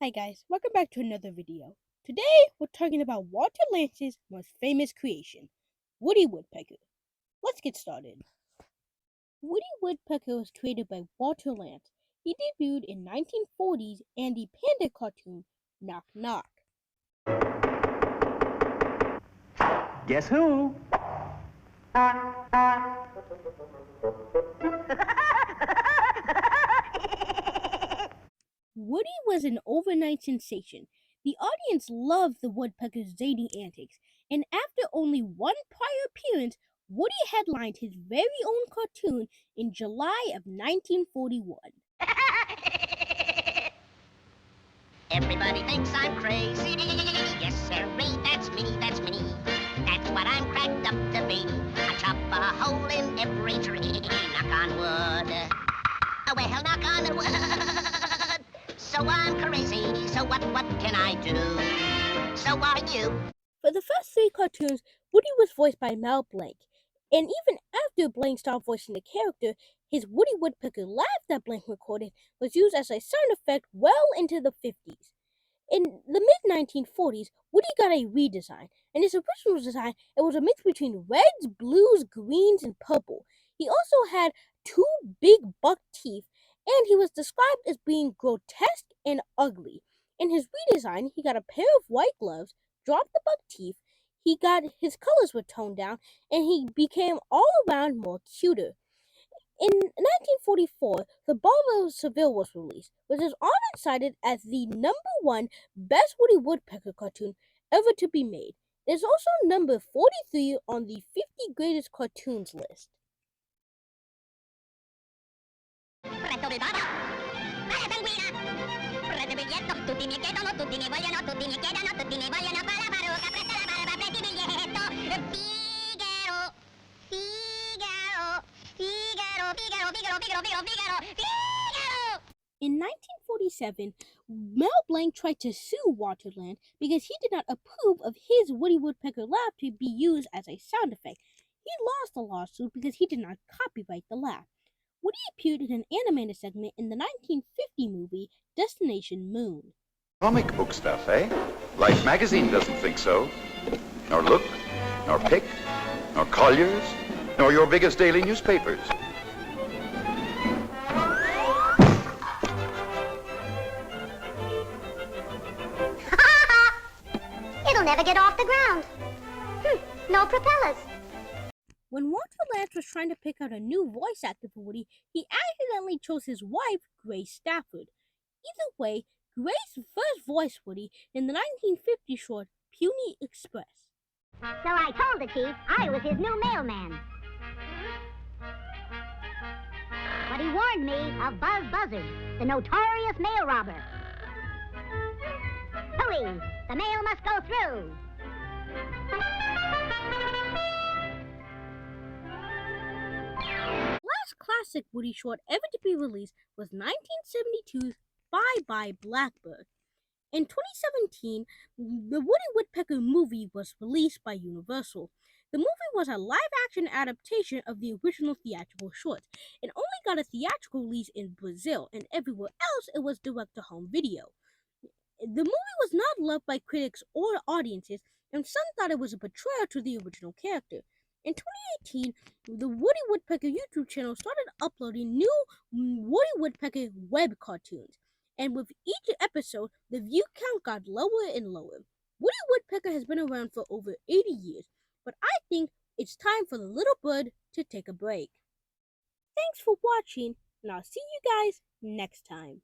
Hi guys, welcome back to another video. Today we're talking about Walter Lantz's most famous creation, Woody Woodpecker. Let's get started. Woody Woodpecker was created by Walter Lantz. He debuted in 1940s and the panda cartoon Knock Knock. Guess who? Woody was an overnight sensation. The audience loved the Woodpecker's zany antics, and after only one prior appearance, Woody headlined his very own cartoon in July of 1941. Everybody thinks I'm crazy. Yes, sirree, that's me, that's me. That's what I'm cracked up to be. I chop a hole in every tree. Knock on wood. Oh, well, knock on wood. So I'm crazy, so what can I do? So are you. For the first three cartoons, Woody was voiced by Mel Blanc, and even after Blanc stopped voicing the character, his Woody Woodpecker laugh that Blanc recorded was used as a sound effect well into the 50s. In the mid-1940s, Woody got a redesign, and his original design, it was a mix between reds, blues, greens, and purple. He also had two big buck teeth, and he was described as being grotesque and ugly. In his redesign, he got a pair of white gloves, dropped the buck teeth, his colors were toned down, and he became all around more cuter. In 1944, The Barber of Seville was released, which is often cited as the #1 best Woody Woodpecker cartoon ever to be made. It is also number 43 on the 50 greatest cartoons list. In 1947, Mel Blanc tried to sue Walter Lantz because he did not approve of his Woody Woodpecker laugh to be used as a sound effect. He lost the lawsuit because he did not copyright the laugh. Woody appeared in an animated segment in the 1950 movie Destination Moon. Comic book stuff, eh? Life magazine doesn't think so. Nor Look, nor Pick, nor Collier's, nor your biggest daily newspapers. It'll never get off the ground. No propellers. When Walter Lantz was trying to pick out a new voice actor for Woody, he accidentally chose his wife, Grace Stafford. Either way, Grace first voiced Woody in the 1950 short Puny Express. So I told the chief I was his new mailman. But he warned me of Buzz Buzzard, the notorious mail robber. Hooey! The mail must go through. Last classic Woody short ever to be released was 1972's Bye Bye Blackbird. In 2017, the Woody Woodpecker movie was released by Universal. The movie was a live-action adaptation of the original theatrical shorts. It only got a theatrical release in Brazil, and everywhere else it was direct-to-home video. The movie was not loved by critics or audiences, and some thought it was a betrayal to the original character. In 2018, the Woody Woodpecker YouTube channel started uploading new Woody Woodpecker web cartoons, and with each episode, the view count got lower and lower. Woody Woodpecker has been around for over 80 years, but I think it's time for the little bird to take a break. Thanks for watching, and I'll see you guys next time.